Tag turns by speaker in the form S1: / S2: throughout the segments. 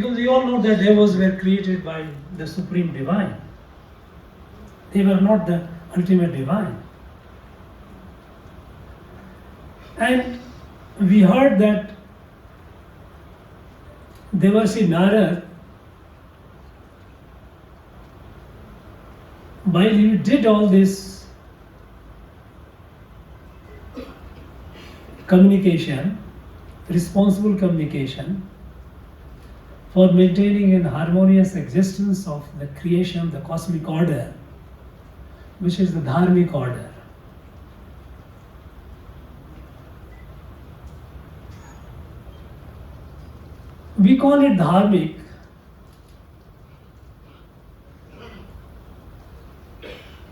S1: Because we all know that devils were created by the Supreme Divine. They were not the ultimate divine. And we heard that Devarshi Narad, while he did all this communication, responsible communication, for maintaining an harmonious existence of the creation, the cosmic order, which is the dharmic order. We call it dharmic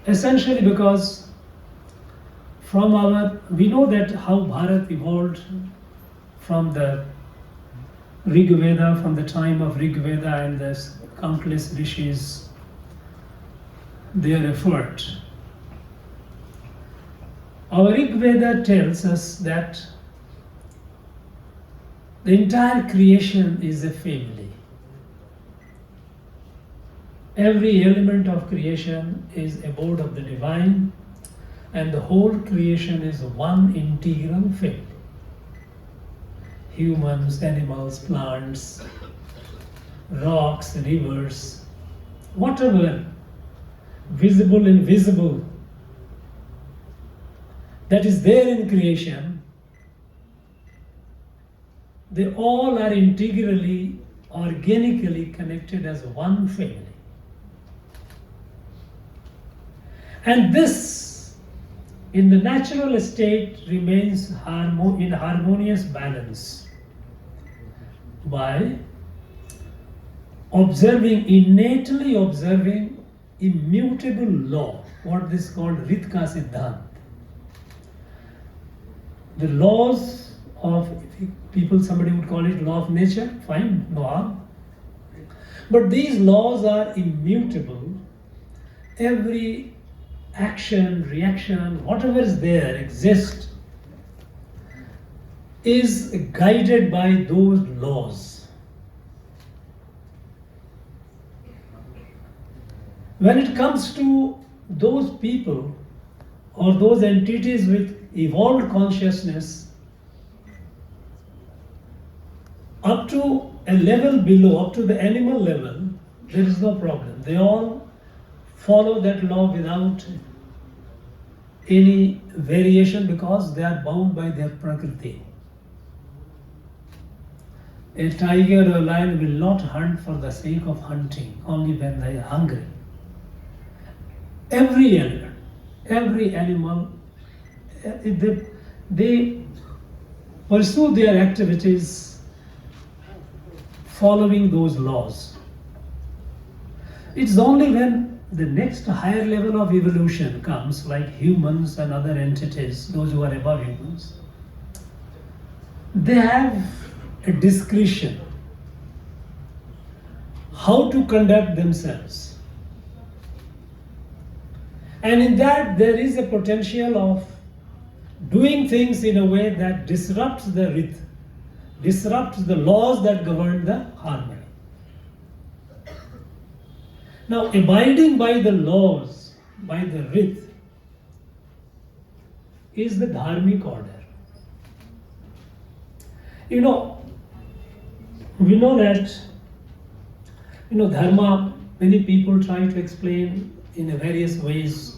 S1: essentially because we know that how Bharat evolved from the Rig Veda, from the time of Rig Veda and the countless rishis, their effort. Our Rig Veda tells us that the entire creation is a family. Every element of creation is abode of the divine, and the whole creation is one integral family. Humans, animals, plants, rocks, rivers, whatever visible, invisible, that is there in creation, they all are integrally, organically connected as one family. And this, in the natural state, remains in harmonious balance by innately observing immutable law, what is called Ritka Siddhant. The laws of somebody would call it law of nature, fine, no harm. But these laws are immutable. Every action, reaction, whatever is there, exists, is guided by those laws. When it comes to those people or those entities with evolved consciousness, up to a level below, up to the animal level, there is no problem. They all follow that law without any variation because they are bound by their prakriti. A tiger or a lion will not hunt for the sake of hunting, only when they are hungry. Every element, every animal, they pursue their activities following those laws. It's only when the next higher level of evolution comes, like humans and other entities, those who are above humans, they have a discretion how to conduct themselves. And in that there is a potential of doing things in a way that disrupts the rhythm, disrupts the laws that govern the harmony. Now, abiding by the laws, by the rhythm, is the dharmic order. We know that, dharma, many people try to explain in various ways,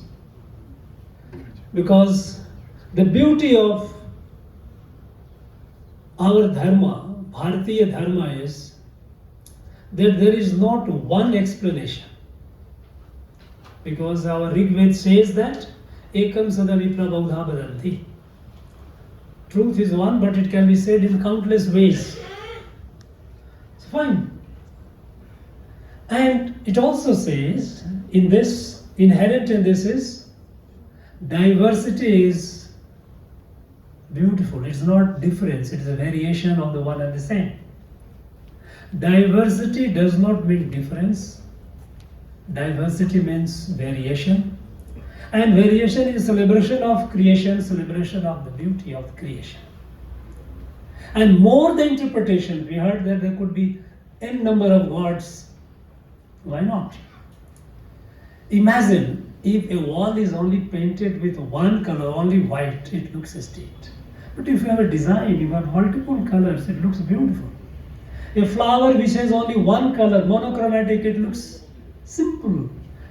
S1: because the beauty of our dharma, Bharatiya dharma, is that there is not one explanation. Because our Rig Veda says that ekam sada vipra baudha badanti. Truth is one, but it can be said in countless ways. It's fine. And it also says, inherent in this is, diversity is beautiful. It's not difference, it is a variation of the one and the same. Diversity does not mean difference. Diversity means variation. And variation is celebration of creation, celebration of the beauty of creation. And more the interpretation, we heard that there could be n number of gods. Why not? Imagine if a wall is only painted with one color, only white, it looks estate. But if you have a design, you have multiple colors, it looks beautiful. A flower which has only one color, monochromatic, it looks simple.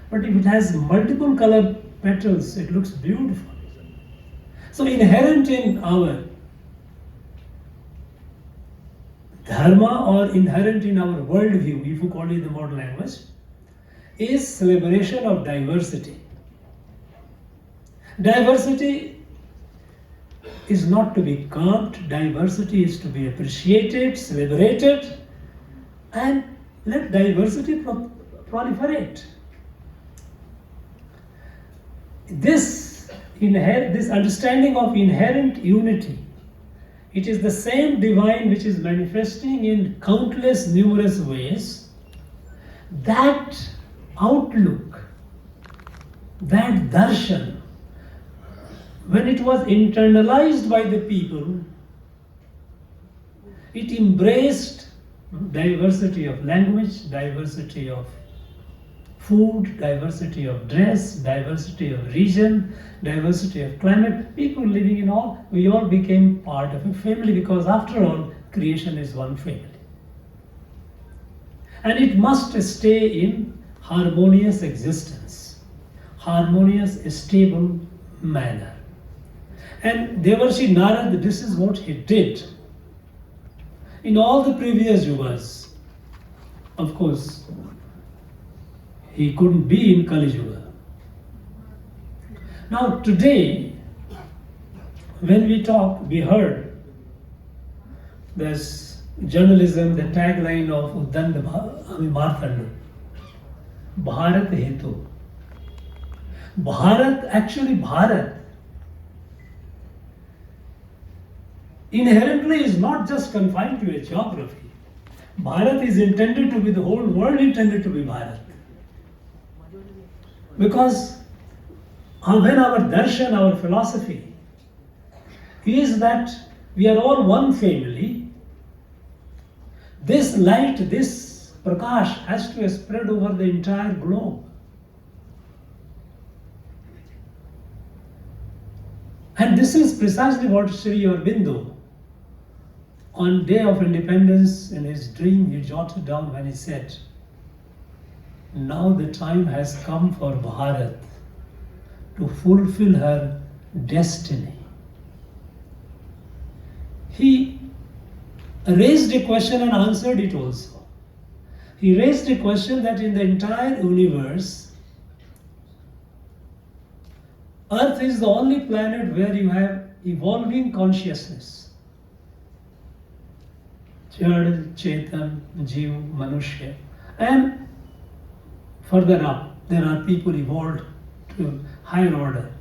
S1: But if it has multiple color petals, it looks beautiful. So inherent in our dharma or inherent in our worldview, if you call it the modern language, is celebration of diversity. Diversity is not to be curbed, diversity is to be appreciated, celebrated, and let diversity proliferate. This understanding of inherent unity, it is the same divine which is manifesting in countless numerous ways. That outlook, that darshan, when it was internalized by the people, it embraced diversity of language, diversity of food, diversity of dress, diversity of region, diversity of climate. People living in all, we all became part of a family, because after all, creation is one family. And it must stay in harmonious existence, harmonious, stable manner. And Devarshi Narad, this is what he did. In all the previous yugas, of course, he couldn't be in Kali Yuga. Now today, when we talk, we heard this journalism, the tagline of Uddanda Marthandu, Bharat Hetu. Bharat, actually Bharat, inherently is not just confined to a geography. Bharat is intended to be, the whole world intended to be Bharat. Because when our darshan, our philosophy is that we are all one family, this light, this prakash has to spread over the entire globe. And this is precisely what Sri Aurobindo, on Day of Independence, in his dream, he jotted down when he said, now the time has come for Bharat to fulfill her destiny. He raised a question and answered it also. He raised a question that in the entire universe, Earth is the only planet where you have evolving consciousness. Jad, Chetan, Jeev, Manushya. And further up, there are people evolved to higher order.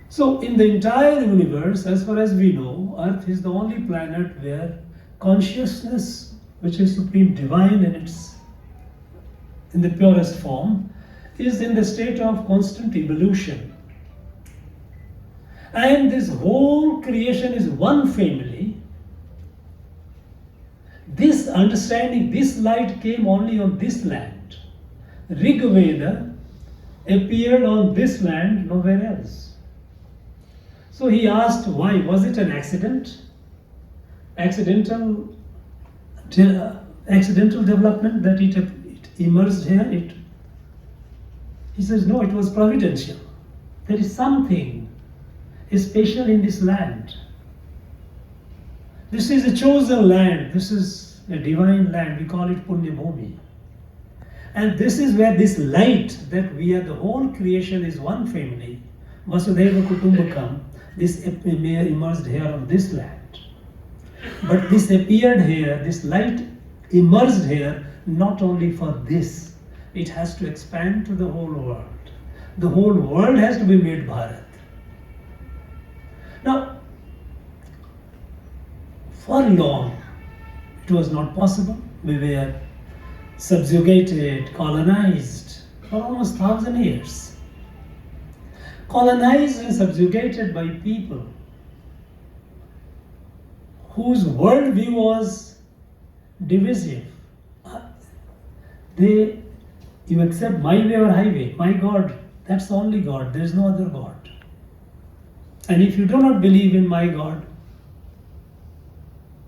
S1: So in the entire universe, as far as we know, Earth is the only planet where consciousness, which is supreme divine in the purest form, is in the state of constant evolution. And this whole creation is one family. This understanding, this light came only on this land. Rig Veda appeared on this land, nowhere else. So he asked why. Was it an accident? Accidental development that it emerged here? He says, no, it was providential. There is something special in this land. This is a chosen land. This is a divine land. We call it Punya Bhumi. And this is where this light, that we are, the whole creation is one family, Vasudhaiva Kutumbakam, this emerged here on this land. But this appeared here, this light emerged here not only for this, it has to expand to the whole world. The whole world has to be made Bharat. Now, for long, it was not possible. We were subjugated, colonized for almost 1,000 years. Colonized and subjugated by people whose worldview was divisive. You accept my way or highway. My God, that's the only God. There is no other God. And if you do not believe in my God,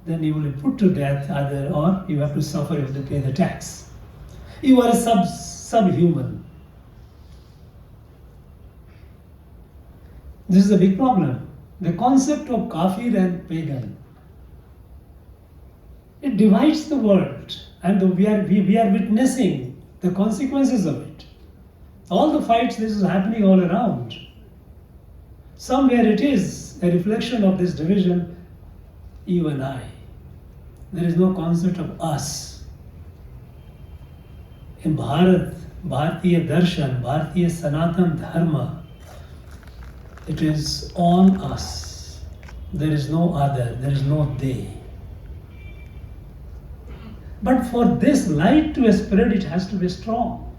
S1: then you will be put to death either, or you have to suffer, you have to pay the tax. You are a subhuman. This is a big problem. The concept of kafir and pagan, it divides the world, and we are witnessing the consequences of it. All the fights, this is happening all around. Somewhere it is a reflection of this division, you and I. There is no concept of us. In Bharat, Bharatiya Darshan, Bharatiya Sanatan Dharma, it is all us. There is no other, there is no they. But for this light to spread, it has to be strong.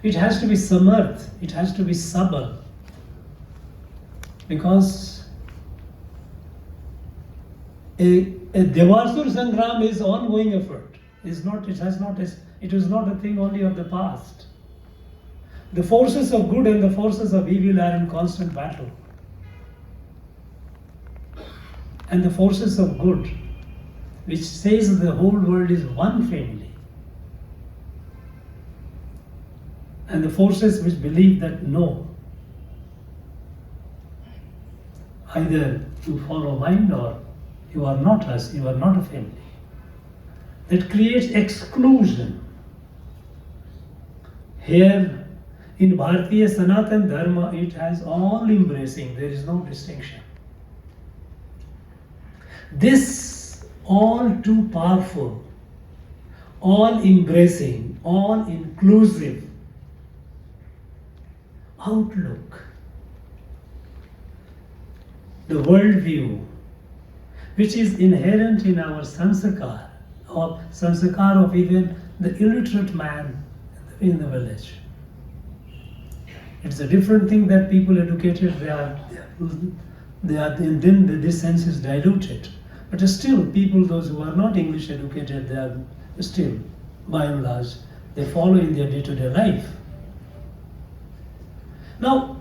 S1: It has to be samarth, it has to be sabal. Because a Devarsur Sangram is ongoing effort. It is not a thing only of the past. The forces of good and the forces of evil are in constant battle. And the forces of good, which says the whole world is one family, and the forces which believe that no, either you follow mine or you are not us, you are not a family. That creates exclusion. Here in Bharatiya Sanatan Dharma, it has all embracing, there is no distinction. This all too powerful, all embracing, all inclusive outlook, the worldview, which is inherent in our sanskar of even the illiterate man in the village. It's a different thing that people educated, then this sense is diluted. But still, people, those who are not English educated, they are still, by and large, they follow in their day-to-day life. Now,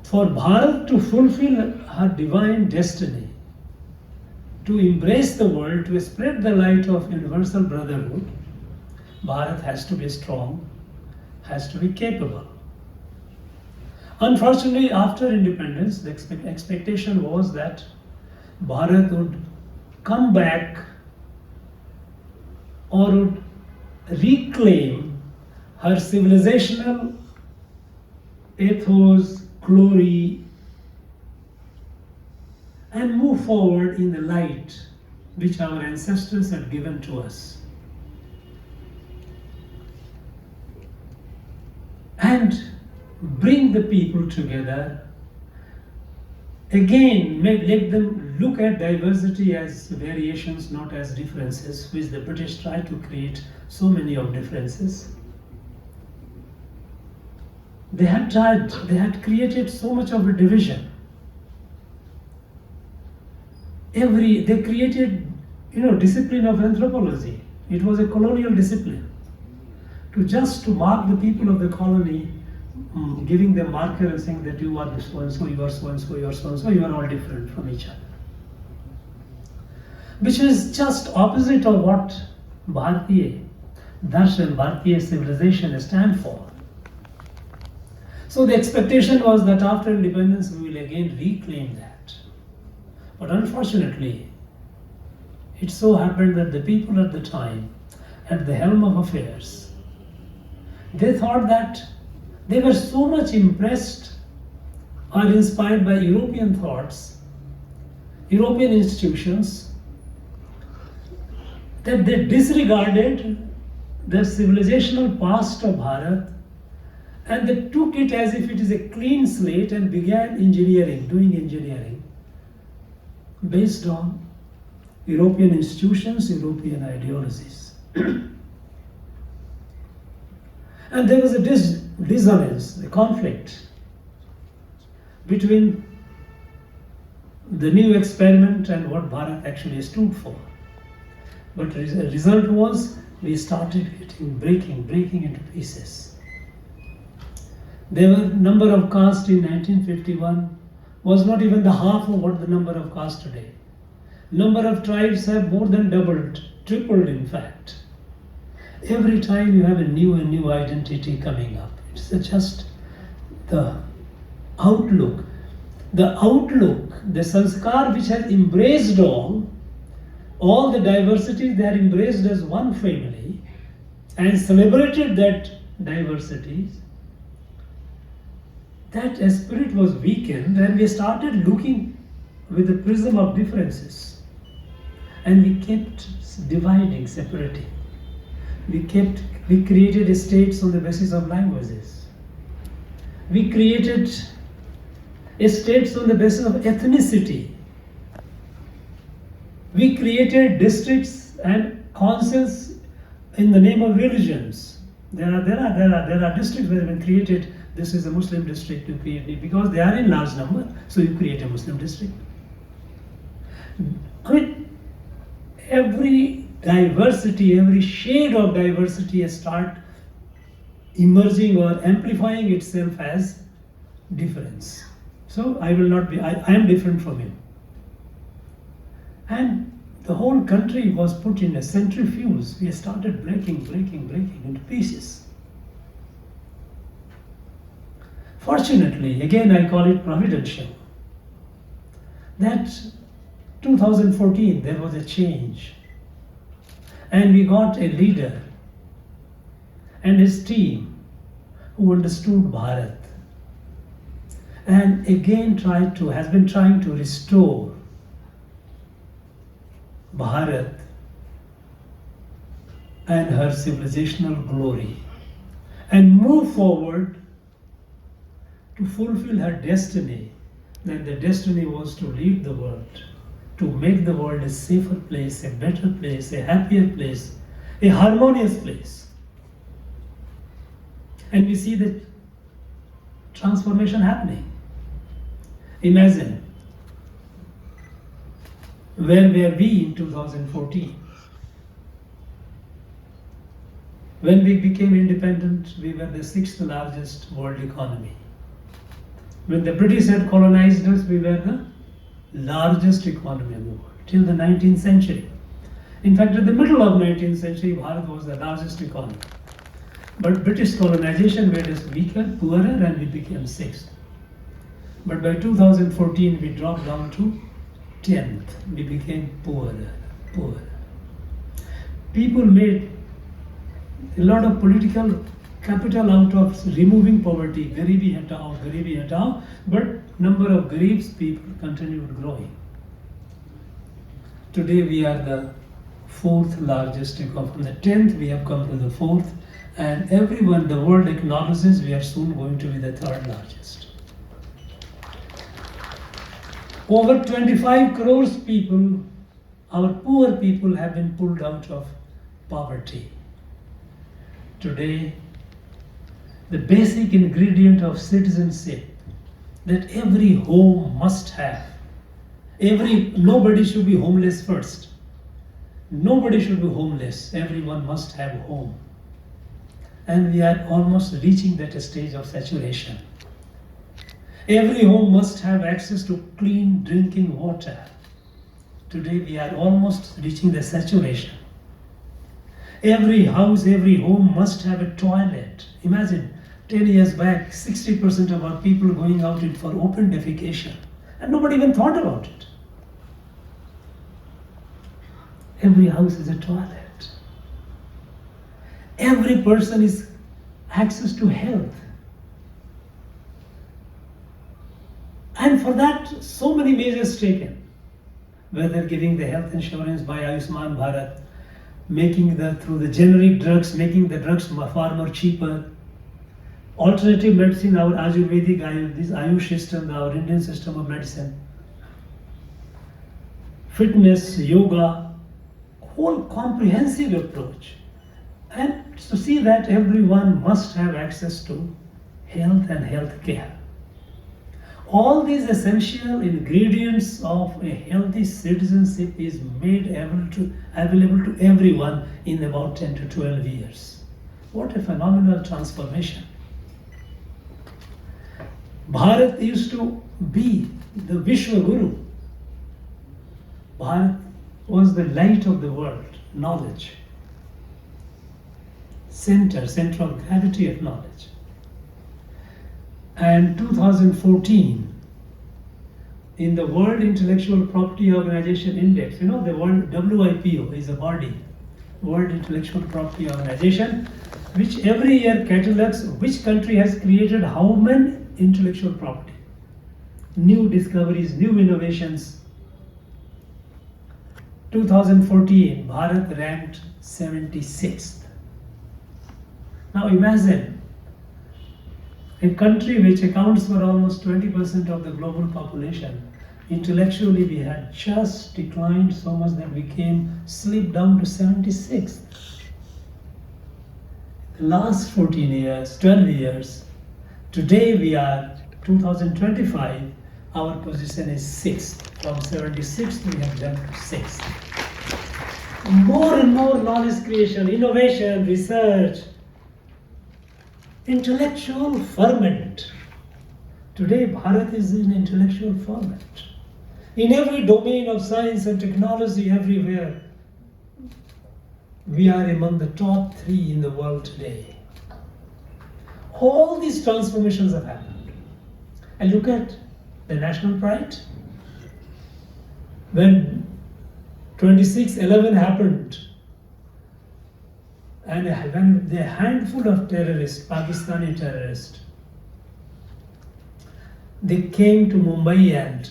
S1: for Bharat to fulfill her divine destiny, to embrace the world, to spread the light of universal brotherhood, Bharat has to be strong, has to be capable. Unfortunately, after independence, the expectation was that Bharat would come back or would reclaim her civilizational ethos, glory, and move forward in the light which our ancestors had given to us. And bring the people together. Again, let them look at diversity as variations, not as differences, which the British tried to create so many of differences. They had created so much of a division. They created, discipline of anthropology. It was a colonial discipline. To mark the people of the colony, giving them marker and saying that you are this one, so you are so and so, you are so and so, you are all different from each other. Which is just opposite of what Bharatiya Darshan, Bharatiya civilization stand for. So the expectation was that after independence we will again reclaim that. But unfortunately, it so happened that the people at the time, at the helm of affairs, they thought that they were so much impressed or inspired by European thoughts, European institutions, that they disregarded the civilizational past of Bharat, and they took it as if it is a clean slate and began doing engineering based on European institutions, European ideologies. And there was a dissonance, a conflict between the new experiment and what Bharat actually stood for. But the result was we started getting breaking into pieces. There were number of castes in 1951 was not even the half of what the number of castes today. Number of tribes have more than doubled, tripled in fact. Every time you have a new identity coming up. It's just the outlook. The sanskar which has embraced all the diversity, they are embraced as one family and celebrated that diversity. That spirit was weakened and we started looking with the prism of differences. And we kept dividing, separating. We created states on the basis of languages. We created states on the basis of ethnicity. We created districts and councils in the name of religions. There are districts where have been created. This is a Muslim district, you create it because they are in large number, so you create a Muslim district. I mean, every diversity, every shade of diversity has started emerging or amplifying itself as difference. So I am different from him. And the whole country was put in a centrifuge. We started breaking into pieces. Fortunately, again I call it providential, that 2014 there was a change and we got a leader and his team who understood Bharat and again has been trying to restore Bharat and her civilizational glory and move forward to fulfill her destiny. That the destiny was to lead the world, to make the world a safer place, a better place, a happier place, a harmonious place. And we see the transformation happening. Imagine, where were we in 2014? When we became independent, we were the 6th largest world economy. When the British had colonized us, we were the largest economy in the world till the 19th century. In fact, at the middle of 19th century, Bharat was the largest economy. But British colonization made us weaker, poorer, and we became 6th. But by 2014, we dropped down to 10th. We became poorer. People made a lot of political capital out of removing poverty, garibi hatao, but number of garibs people continued growing. Today we are the 4th largest economy. From the 10th we have come to the 4th, and everyone, the world acknowledges we are soon going to be the 3rd largest. Over 25 crores people, our poor people, have been pulled out of poverty. Today, the basic ingredient of citizenship that every home must have. Nobody should be homeless first. Nobody should be homeless. Everyone must have a home. And we are almost reaching that stage of saturation. Every home must have access to clean drinking water. Today we are almost reaching the saturation. Every house, every home must have a toilet. Imagine, 10 years back, 60% of our people going out for open defecation, and nobody even thought about it. Every house is a toilet. Every person is access to health. And for that, so many measures taken, whether giving the health insurance by Ayushman Bharat, through the generic drugs, making the drugs far more cheaper, alternative medicine, our Ayurvedic, this Ayush system, our Indian system of medicine, fitness, yoga, whole comprehensive approach. And to see that everyone must have access to health and health care. All these essential ingredients of a healthy citizenship is made available to everyone in about 10 to 12 years. What a phenomenal transformation. Bharat used to be the Vishwa Guru. Bharat was the light of the world, knowledge. Center of gravity of knowledge. And 2014, in the World Intellectual Property Organization Index, the world WIPO is a body, World Intellectual Property Organization, which every year catalogs which country has created how many intellectual property, new discoveries, new innovations. 2014, Bharat ranked 76th. Now imagine a country which accounts for almost 20% of the global population. Intellectually, we had just declined so much that we slipped down to 76th. The last 14 years, 12 years, today we are 2025, our position is 6th. From 76th we have jumped to 6th. More and more knowledge creation, innovation, research, intellectual ferment. Today Bharat is in intellectual ferment. In every domain of science and technology, everywhere, we are among the top 3 in the world today. All these transformations have happened. And look at the national pride. When 26/11 happened, and when the handful of terrorists, Pakistani terrorists, they came to Mumbai and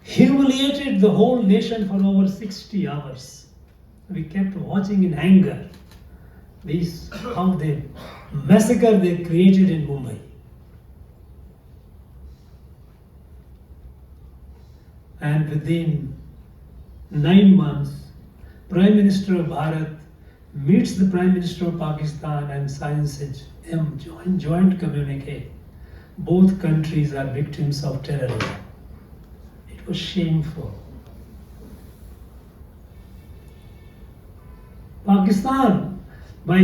S1: humiliated the whole nation for over 60 hours. We kept watching in anger how they massacre they created in Mumbai. And within 9 months, Prime Minister of Bharat meets the Prime Minister of Pakistan and signs a joint communique. Both countries are victims of terrorism. It was shameful. Pakistan, by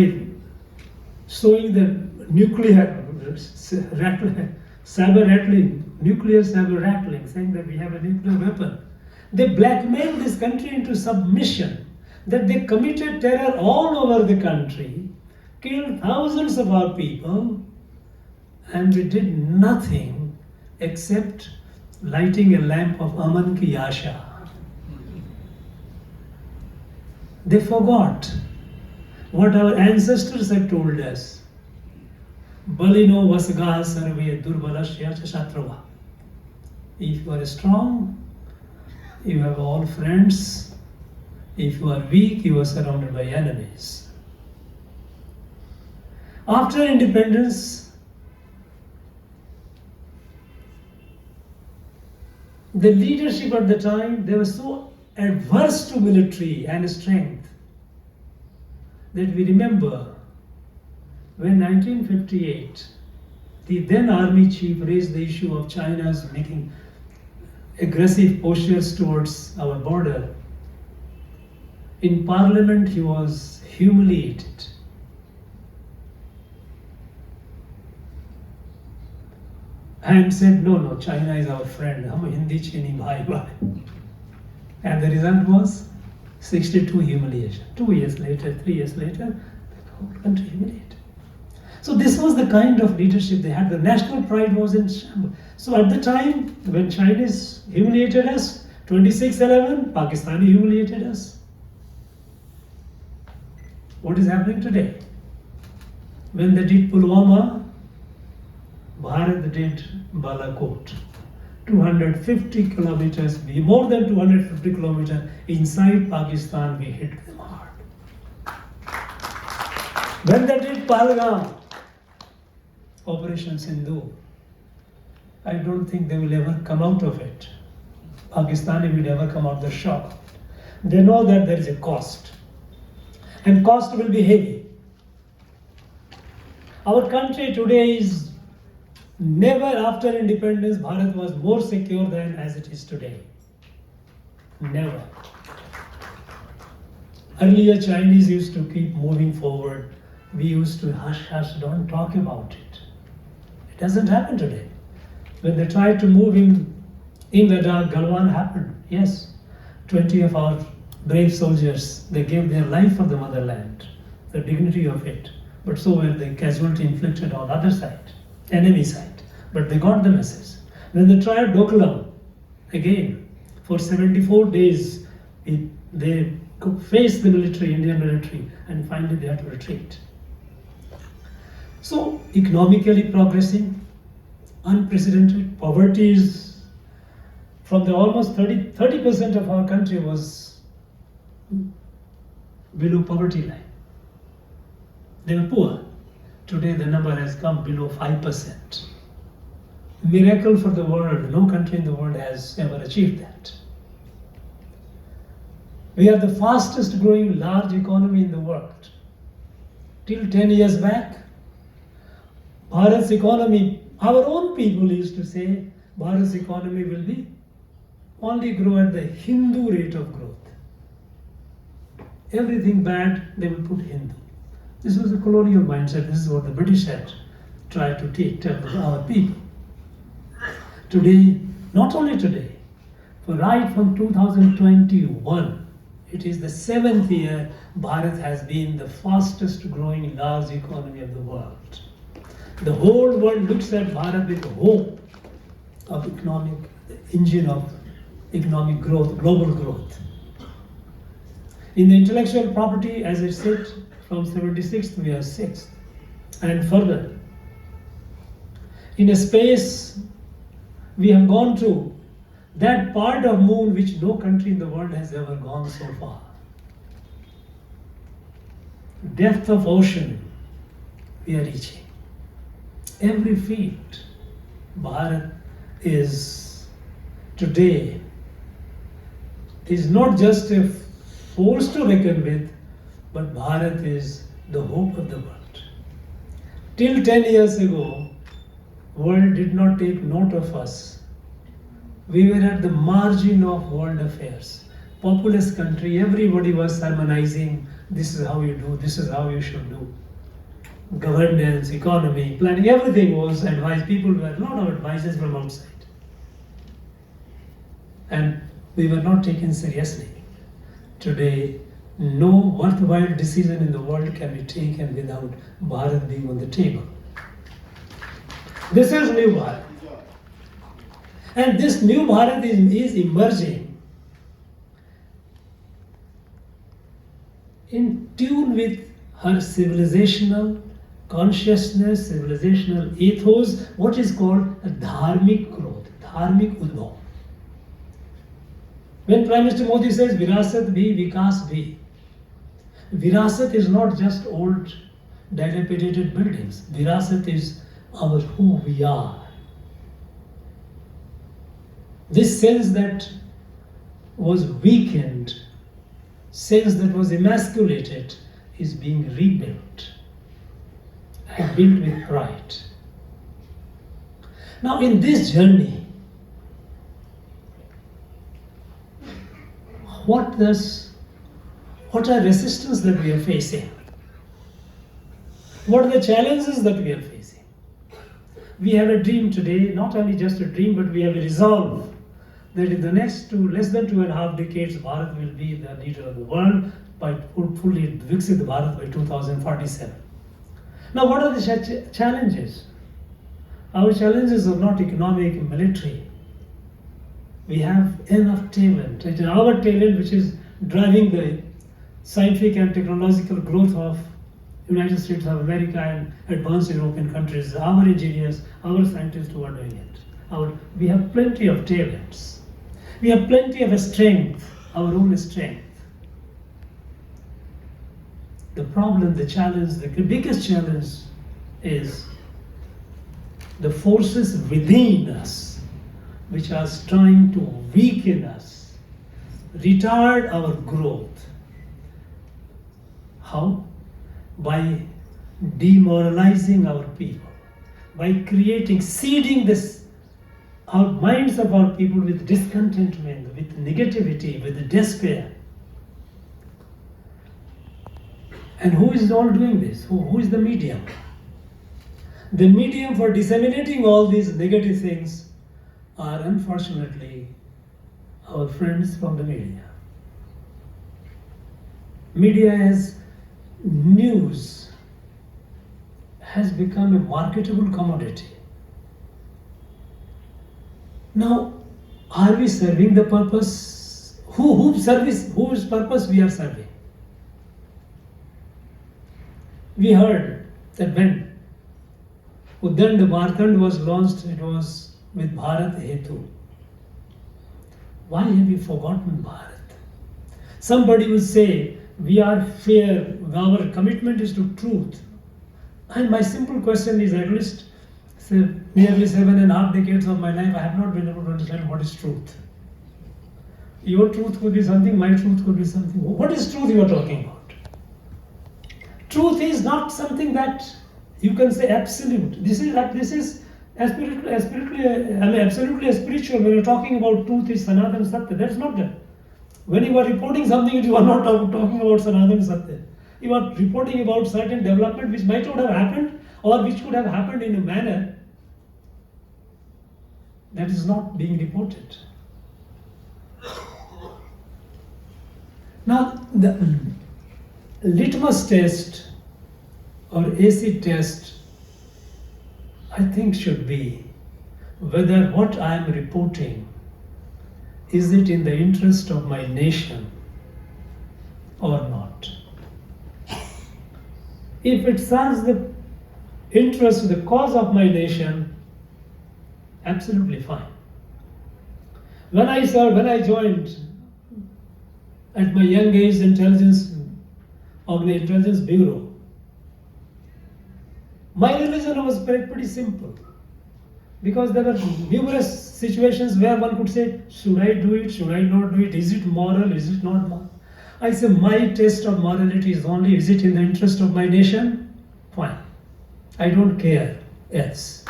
S1: showing the nuclear saber rattling, saying that we have a nuclear weapon, they blackmailed this country into submission, that they committed terror all over the country, killed thousands of our people, and we did nothing except lighting a lamp of Aman Ki Asha. They forgot what our ancestors had told us. Balino vasga sarve durbalasya chasatrava. If you are strong, you have all friends. If you are weak, you are surrounded by enemies. After independence, the leadership at the time, they were so adverse to military and strength that we remember when 1958, the then army chief raised the issue of China's making aggressive postures towards our border. In parliament, he was humiliated. And said, no, China is our friend. Hum Hindi chini bhai bhai. And the result was 62 humiliation. 2 years later, 3 years later, the whole country humiliated. So this was the kind of leadership they had. The national pride was in shambles. So at the time, when Chinese humiliated us, 26/11, Pakistani humiliated us. What is happening today? When they did Pulwama, Bharat did Balakot. 250 kilometers, more than 250 kilometers inside Pakistan, we hit them hard. When they did Pahalgam, Operation Sindhu, I don't think they will ever come out of it. Pakistani will never come out of the shock. They know that there is a cost, and cost will be heavy. Our country today is Never after independence Bharat was more secure than as it is today. Never. Earlier Chinese used to keep moving forward. We used to hush, don't talk about it. It doesn't happen today. When they tried to move in Ladakh, Galwan happened. Yes, 20 of our brave soldiers, they gave their life for the motherland, the dignity of it. But so were the casualty inflicted on the other side, enemy side. But they got the message. When they tried Doklam, again, for 74 days, they faced the military, Indian military, and finally they had to retreat. So, economically progressing, unprecedented. Poverty is, from the almost 30% of our country was below poverty line. They were poor. Today the number has come below 5%. Miracle for the world. No country in the world has ever achieved that. We are the fastest growing large economy in the world. Till 10 years back, Bharat's economy, our own people used to say, Bharat's economy will be only grow at the Hindu rate of growth. Everything bad, they will put Hindu. This was a colonial mindset. This is what the British had tried to tell our people. Today, not only today, but right from 2021, it is the 7th year Bharat has been the fastest growing large economy of the world. The whole world looks at Bharat with hope of economic, the engine of economic growth, global growth. In the intellectual property, as I said, from 76th we are 6th, and further. In a space, we have gone to that part of moon which no country in the world has ever gone so far. Depth of ocean, we are reaching. Every feet, Bharat is today is not just a force to reckon with, but Bharat is the hope of the world. Till 10 years ago, world did not take note of us. We were at the margin of world affairs. Populous country, everybody was sermonizing, this is how you do, this is how you should do. Governance, economy, planning, everything was advised. People were a lot of advices from outside. And we were not taken seriously. Today, no worthwhile decision in the world can be taken without Bharat being on the table. This is new Bharat. And this new Bharat is emerging in tune with her civilizational consciousness, civilizational ethos, what is called a dharmic growth, dharmic udbhav. When Prime Minister Modi says Virasat bhi, Vikas bhi, Virasat is not just old dilapidated buildings. Virasat is our who we are. This sense that was weakened, sense that was emasculated, is being rebuilt and built with pride. Now in this journey, what are resistance that we are facing? What are the challenges that we are facing? We have a dream today, not only just a dream, but we have a resolve that in the next less than 2.5 decades, Bharat will be the leader of the world by fully Viksit Bharat by 2047. Now, what are the challenges? Our challenges are not economic and military. We have enough talent. It is our talent which is driving the scientific and technological growth of United States of America and advanced European countries. Our engineers, our scientists who are doing it. We have plenty of talents. We have plenty of strength, our own strength. The problem, the challenge, the biggest challenge is the forces within us which are trying to weaken us, retard our growth. How? By demoralizing our people, by creating, seeding this, our minds of our people with discontentment, with negativity, with despair. And who is all doing this? Who is the medium? The medium for disseminating all these negative things are unfortunately our friends from the media. Media as news has become a marketable commodity. Now, are we serving the purpose? Whose purpose we are serving? We heard that when Uddand Markand was launched, it was with Bharat Hetu. Why have we forgotten Bharat? Somebody will say, we are fair, our commitment is to truth. And my simple question is, at least nearly 7.5 decades of my life, I have not been able to understand what is truth. Your truth could be something, my truth could be something. What is truth you are talking about? Truth is not something that you can say absolute. This is absolutely spiritual. When you're talking about truth is Sanatana Satya, that's not that. When you are reporting something, you are not talking about Sanatana Satya. You are reporting about certain development which might not have happened or which could have happened in a manner that is not being reported. Now, the litmus test or acid test, I think, should be whether what I am reporting, is it in the interest of my nation or not? If it serves the interest, the cause of my nation, absolutely fine. When I joined at my young age intelligence bureau, my religion was pretty simple, because there were numerous situations where one could say, should I do it, should I not do it, is it moral, is it not moral? I say my test of morality is only, is it in the interest of my nation? Fine. I don't care else.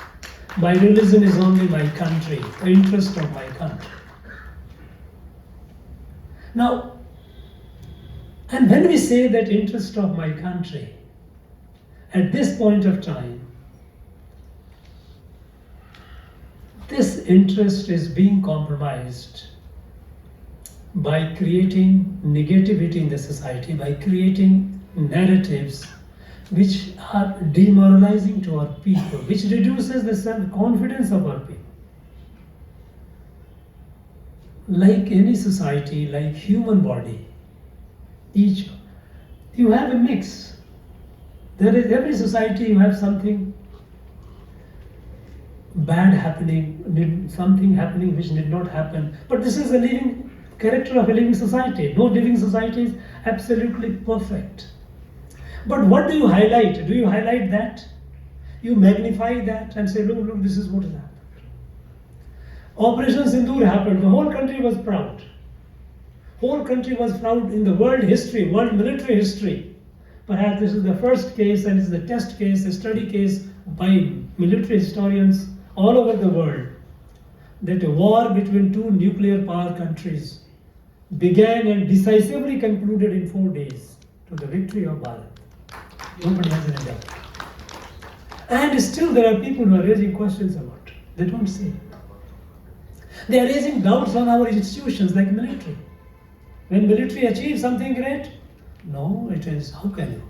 S1: My religion is only my country, the interest of my country. Now, and when we say that interest of my country, at this point of time, this interest is being compromised by creating negativity in the society, by creating narratives which are demoralizing to our people, which reduces the self-confidence of our people. Like any society, like human body, you have a mix. There is every society you have something bad happening, something happening which did not happen. But this is a living character of a living society. No living society is absolutely perfect. But what do you highlight? Do you highlight that? You magnify that and say, look, this is what has happened. Operation Sindoor happened. The whole country was proud. Whole country was proud in the world history, world military history. Perhaps this is the first case, and it's the test case, a study case by military historians all over the world, that a war between two nuclear power countries began and decisively concluded in 4 days to the victory of Bharat. Nobody has any doubt. And still there are people who are raising questions about it. They don't say. They are raising doubts on our institutions like military. When military achieves something great, no, it is, how can you?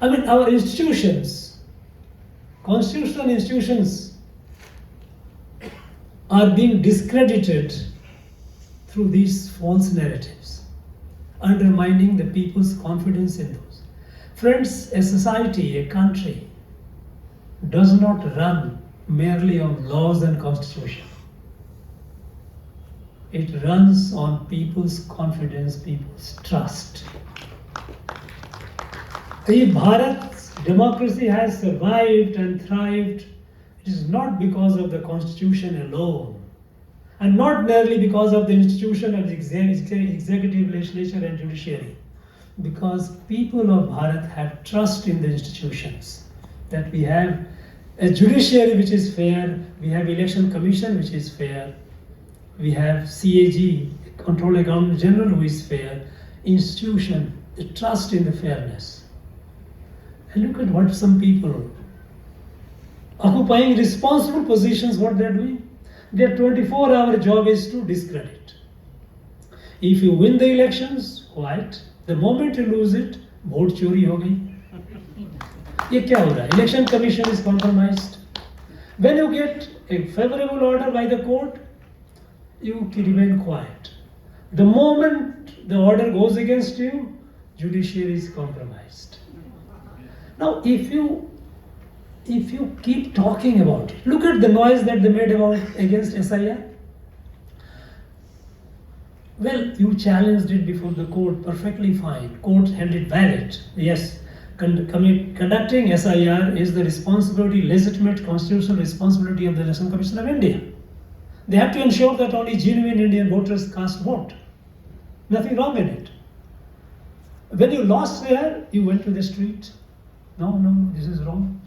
S1: Our institutions, constitutional institutions, are being discredited through these false narratives, undermining the people's confidence in those. Friends, a society, a country, does not run merely on laws and constitution. It runs on people's confidence, people's trust. If Bharat's democracy has survived and thrived, it is not because of the constitution alone, and not merely because of the institution of the executive, legislature and judiciary. Because people of Bharat have trust in the institutions. That we have a judiciary which is fair, we have election commission which is fair, we have CAG, Control Accountant General, who is fair, institution, the trust in the fairness. And look at what some people occupying responsible positions, what they're doing. Their 24-hour job is to discredit. If you win the elections, quiet. The moment you lose it, vote चोरी हो गई. ये क्या हो रहा है? Election Commission is compromised. When you get a favorable order by the court, you remain quiet. The moment the order goes against you, judiciary is compromised. Now, if you keep talking about it, look at the noise that they made against SIR. Well, you challenged it before the court, perfectly fine. Court held it valid. Yes, conducting SIR is the responsibility, legitimate constitutional responsibility of the Election Commission of India. They have to ensure that only genuine Indian voters cast vote. Nothing wrong in it. When you lost there, you went to the street. No, this is wrong.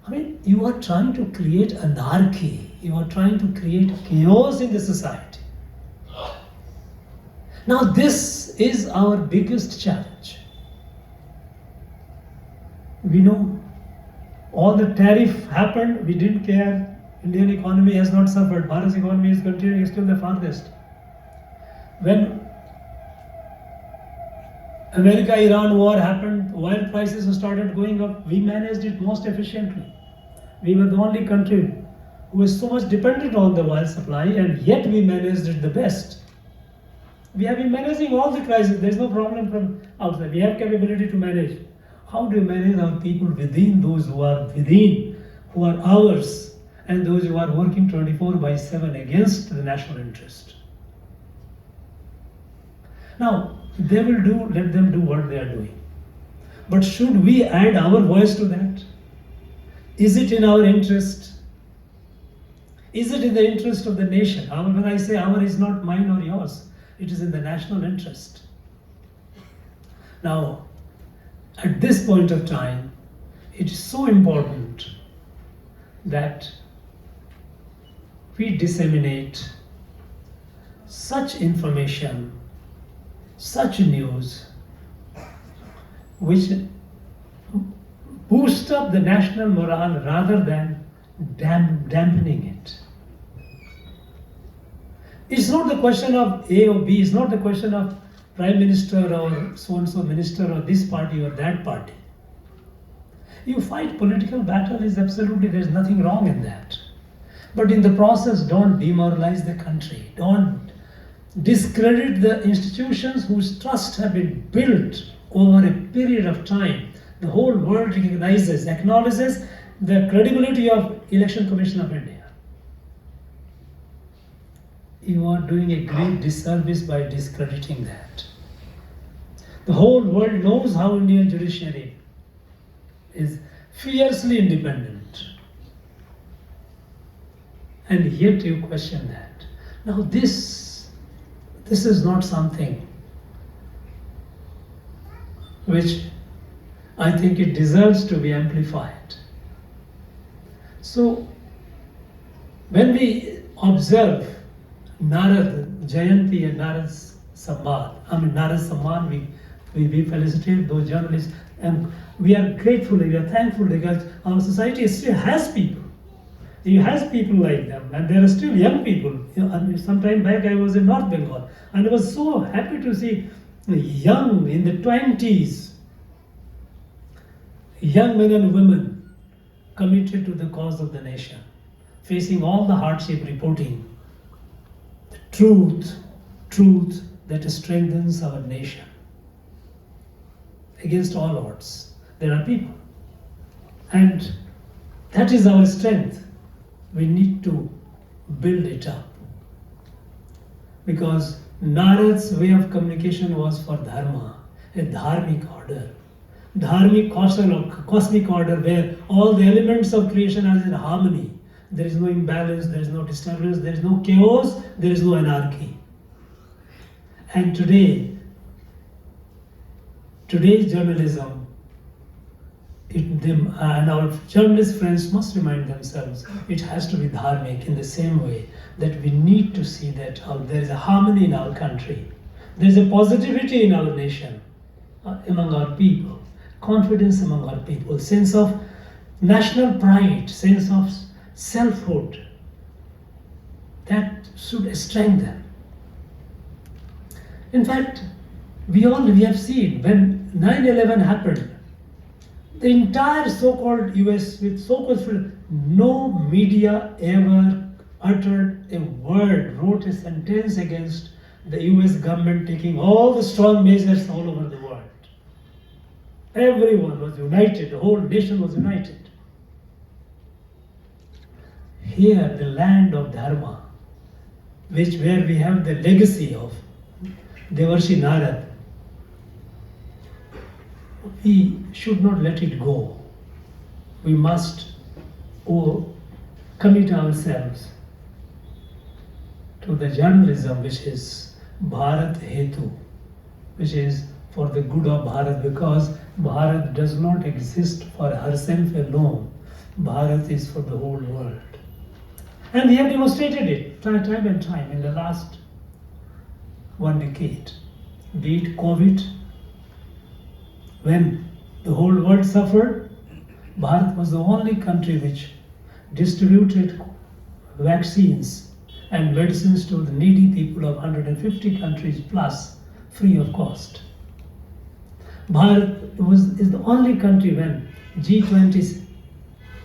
S1: I mean, you are trying to create anarchy. You are trying to create chaos in the society. Now, this is our biggest challenge. We know all the tariff happened, we didn't care. Indian economy has not suffered. Bharat's economy is continuing, still the farthest. When America-Iran war happened, oil prices started going up, we managed it most efficiently. We were the only country who was so much dependent on the oil supply, and yet we managed it the best. We have been managing all the crises. There is no problem from outside. We have capability to manage. How do we manage our people within, those who are within, who are ours, and those who are working 24/7 against the national interest? Now, they will do, let them do what they are doing. But should we add our voice to that? Is it in our interest? Is it in the interest of the nation? When I say our, is not mine or yours. It is in the national interest. Now, at this point of time, it is so important that we disseminate such information, such news, which boost up the national morale rather than dampening it. It's not the question of A or B, it's not the question of Prime Minister or so-and-so minister or this party or that party. You fight political battle is absolutely, there's nothing wrong in that. But in the process, don't demoralize the country. Don't discredit the institutions whose trust have been built over a period of time. The whole world recognizes, acknowledges the credibility of Election Commission of India. You are doing a great disservice by discrediting that. The whole world knows how Indian judiciary is fiercely independent. And yet you question that. Now this is not something which I think it deserves to be amplified. So when we observe Narad Jayanti and Narad Samman, we felicitate those journalists, and we are grateful, we are thankful because our society still has people. It has people like them, and there are still young people. Some time back I was in North Bengal, and I was so happy to see young, in the 20s, young men and women committed to the cause of the nation, facing all the hardship, reporting the truth that strengthens our nation. Against all odds, there are people. And that is our strength. We need to build it up. Because Narad's way of communication was for dharma, a dharmic order. Dharmic cosmic order where all the elements of creation are in harmony. There is no imbalance, there is no disturbance, there is no chaos, there is no anarchy. And today, today's journalism, and our journalist friends must remind themselves, it has to be dharmic in the same way that we need to see that there is a harmony in our country, there is a positivity in our nation, among our people, confidence among our people, sense of national pride, sense of selfhood. That should strengthen. In fact, we have seen when 9/11 happened, the entire so-called US with so-called freedom, no media ever uttered a word, wrote a sentence against the US government taking all the strong measures all over the world. Everyone was united, the whole nation was united. Here, the land of Dharma, where we have the legacy of Devarshi Narad, we should not let it go. We must commit ourselves to the journalism which is Bharat Hetu, which is for the good of Bharat, because Bharat does not exist for herself alone. Bharat is for the whole world. And we have demonstrated it time and time in the last 1 decade. Be it COVID, when the whole world suffered, Bharat was the only country which distributed vaccines and medicines to the needy people of 150 countries plus, free of cost. Bharat is the only country when G20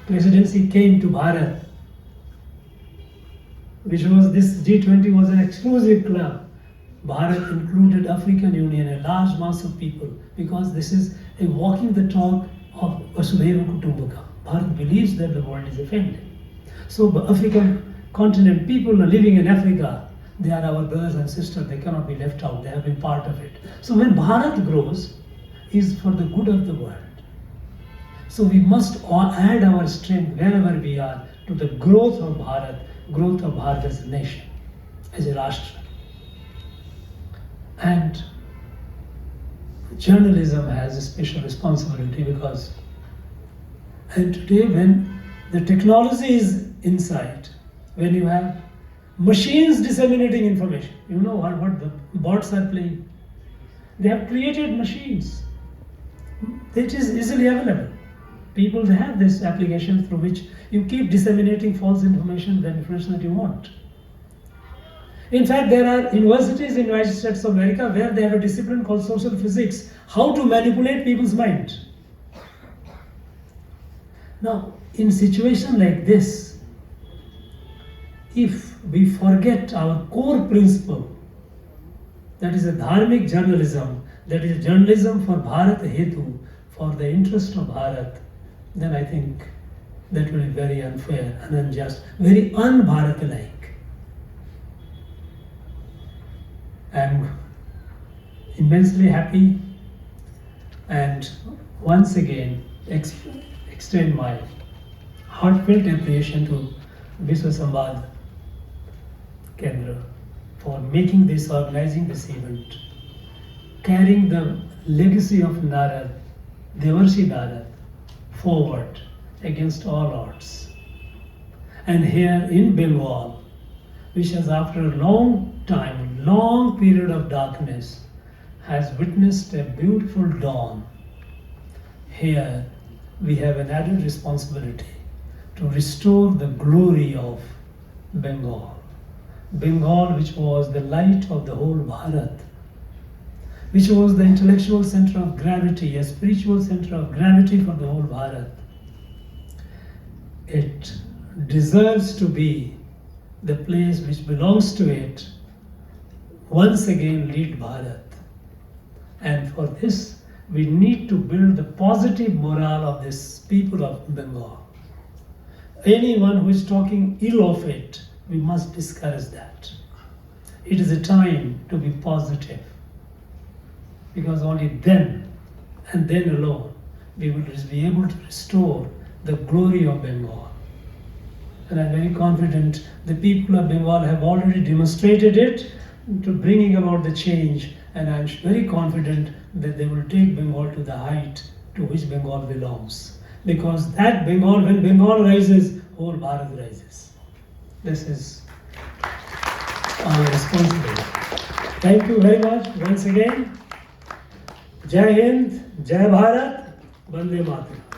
S1: presidency came to Bharat, which was this G20 was an exclusive club. Bharat included African Union, a large mass of people, because this is a walking the talk of Vasudhaiva Kutumbakam. Bharat believes that the world is a family. So the African continent, people are living in Africa, they are our brothers and sisters, they cannot be left out, they have been part of it. So when Bharat grows, is for the good of the world. So we must add our strength wherever we are to the growth of Bharat as a nation, as a Rashtra. And journalism has a special responsibility because, and today when the technology is inside, when you have machines disseminating information, you know what the bots are playing. They have created machines. It is easily available. People have this application through which you keep disseminating false information, the information that you want. In fact, there are universities in the United States of America where they have a discipline called social physics, how to manipulate people's mind. Now, in a situation like this, if we forget our core principle, that is a dharmic journalism, that is journalism for Bharat Hetu, for the interest of Bharat, then I think that will be very unfair and unjust, very un-Bharat-like. I'm immensely happy and once again extend my heartfelt appreciation to Vishwa Sambad Kendra for making this, organizing this event, carrying the legacy of Narad, Devarshi Narad, forward against all odds. And here in Bengal, which has after a long time, long period of darkness, has witnessed a beautiful dawn. Here we have an added responsibility to restore the glory of Bengal. Bengal, which was the light of the whole Bharat, which was the intellectual center of gravity, a spiritual center of gravity for the whole Bharat. It deserves to be the place which belongs to it, once again lead Bharat. And for this, we need to build the positive morale of this people of Bengal. Anyone who is talking ill of it, we must discourage that. It is a time to be positive, because only then and then alone we will be able to restore the glory of Bengal. And I'm very confident the people of Bengal have already demonstrated it to bringing about the change, and I'm very confident that they will take Bengal to the height to which Bengal belongs. Because that Bengal, when Bengal rises, whole Bharat rises. This is our responsibility. Thank you very much once again. Jai Hind, Jai Bharat, Vande Mataram.